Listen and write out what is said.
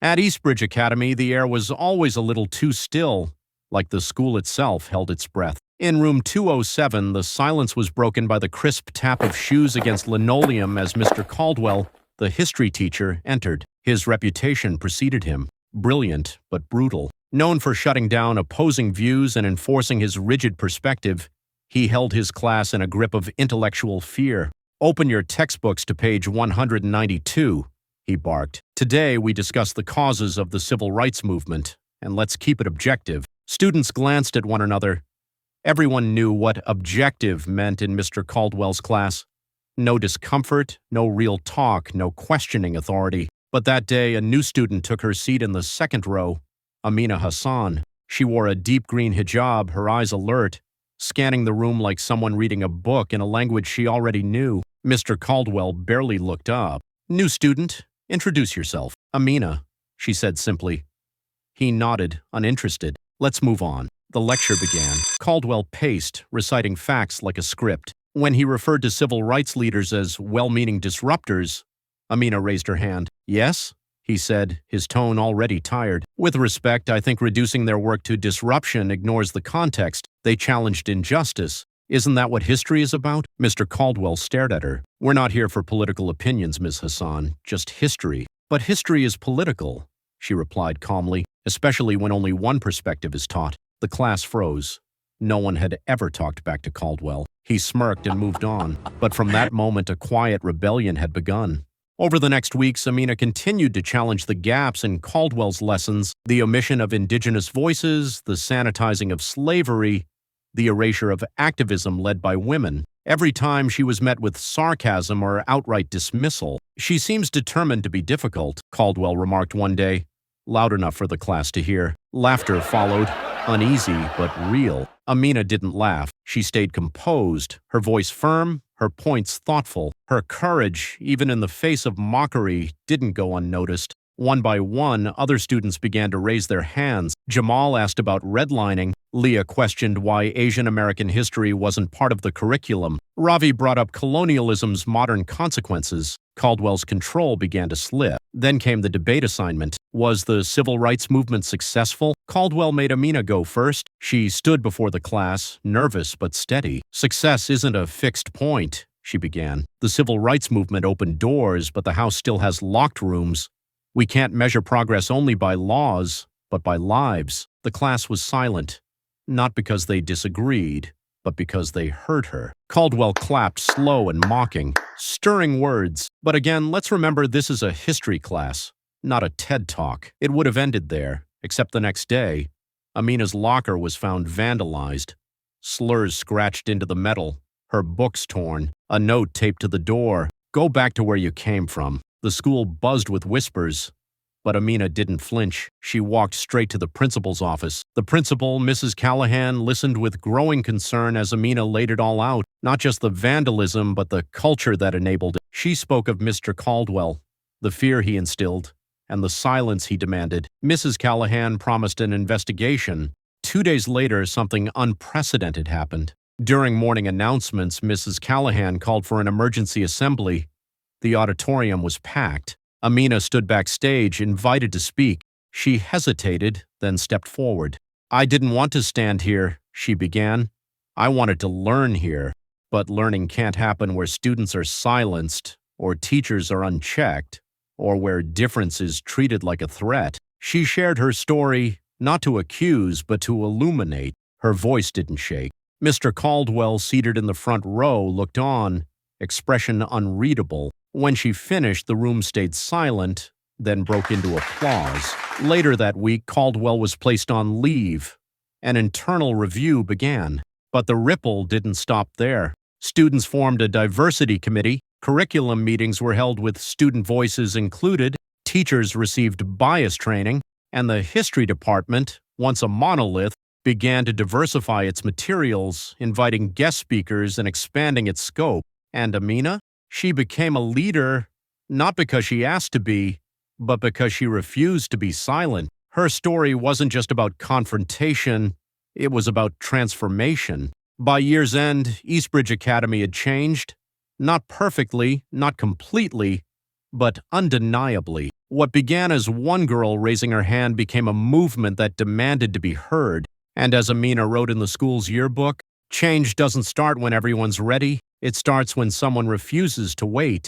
At Eastbridge Academy, the air was always a little too still, like the school itself held its breath. In room 207, the silence was broken by the crisp tap of shoes against linoleum as Mr. Caldwell, the history teacher, entered. His reputation preceded him. Brilliant, but brutal. Known for shutting down opposing views and enforcing his rigid perspective, he held his class in a grip of intellectual fear. "Open your textbooks to page 192, he barked. "Today we discuss the causes of the civil rights movement, and let's keep it objective." Students glanced at one another. Everyone knew what objective meant in Mr. Caldwell's class. No discomfort, no real talk, no questioning authority. But that day, a new student took her seat in the second row, Amina Hassan. She wore a deep green hijab, her eyes alert, scanning the room like someone reading a book in a language she already knew. Mr. Caldwell barely looked up. "New student, introduce yourself." "Amina," she said simply. He nodded, uninterested. "Let's move on." The lecture began. Caldwell paced, reciting facts like a script. When he referred to civil rights leaders as well-meaning disruptors, Amina raised her hand. "Yes?" he said, his tone already tired. "With respect, I think reducing their work to disruption ignores the context. They challenged injustice. Isn't that what history is about?" Mr. Caldwell stared at her. "We're not here for political opinions, Ms. Hassan, just history." "But history is political," she replied calmly, "especially when only one perspective is taught." The class froze. No one had ever talked back to Caldwell. He smirked and moved on. But from that moment, a quiet rebellion had begun. Over the next weeks, Amina continued to challenge the gaps in Caldwell's lessons, the omission of indigenous voices, the sanitizing of slavery, the erasure of activism led by women. Every time she was met with sarcasm or outright dismissal. "She seems determined to be difficult," Caldwell remarked one day, loud enough for the class to hear. Laughter followed, uneasy but real. Amina didn't laugh. She stayed composed, her voice firm, her points thoughtful. Her courage, even in the face of mockery, didn't go unnoticed. One by one, other students began to raise their hands. Jamal asked about redlining. Leah questioned why Asian American history wasn't part of the curriculum. Ravi brought up colonialism's modern consequences. Caldwell's control began to slip. Then came the debate assignment. Was the civil rights movement successful? Caldwell made Amina go first. She stood before the class, nervous but steady. "Success isn't a fixed point," she began. "The civil rights movement opened doors, but the House still has locked rooms. We can't measure progress only by laws, but by lives." The class was silent, not because they disagreed, but because they heard her. Caldwell clapped, slow and mocking, stirring words. But again, let's remember this is a history class, not a TED Talk. It would have ended there, except the next day, Amina's locker was found vandalized. Slurs scratched into the metal, her books torn, a note taped to the door. "Go back to where you came from." The school buzzed with whispers, but Amina didn't flinch. She walked straight to the principal's office. The principal, Mrs. Callahan, listened with growing concern as Amina laid it all out, not just the vandalism, but the culture that enabled it. She spoke of Mr. Caldwell, the fear he instilled, and the silence he demanded. Mrs. Callahan promised an investigation. 2 days later, something unprecedented happened. During morning announcements, Mrs. Callahan called for an emergency assembly. The auditorium was packed. Amina stood backstage, invited to speak. She hesitated, then stepped forward. "I didn't want to stand here," she began. "I wanted to learn here. But learning can't happen where students are silenced, or teachers are unchecked, or where difference is treated like a threat." She shared her story, not to accuse, but to illuminate. Her voice didn't shake. Mr. Caldwell, seated in the front row, looked on, expression unreadable. When she finished, the room stayed silent, then broke into applause. Later that week, Caldwell was placed on leave. An internal review began. But the ripple didn't stop there. Students formed a diversity committee. Curriculum meetings were held with student voices included. Teachers received bias training. And the history department, once a monolith, began to diversify its materials, inviting guest speakers and expanding its scope. And Amina? She became a leader, not because she asked to be, but because she refused to be silent. Her story wasn't just about confrontation, it was about transformation. By year's end, Eastbridge Academy had changed. Not perfectly, not completely, But undeniably, what began as one girl raising her hand became a movement that demanded to be heard. And as Amina wrote in the school's yearbook, change doesn't start when everyone's ready, it starts when someone refuses to wait.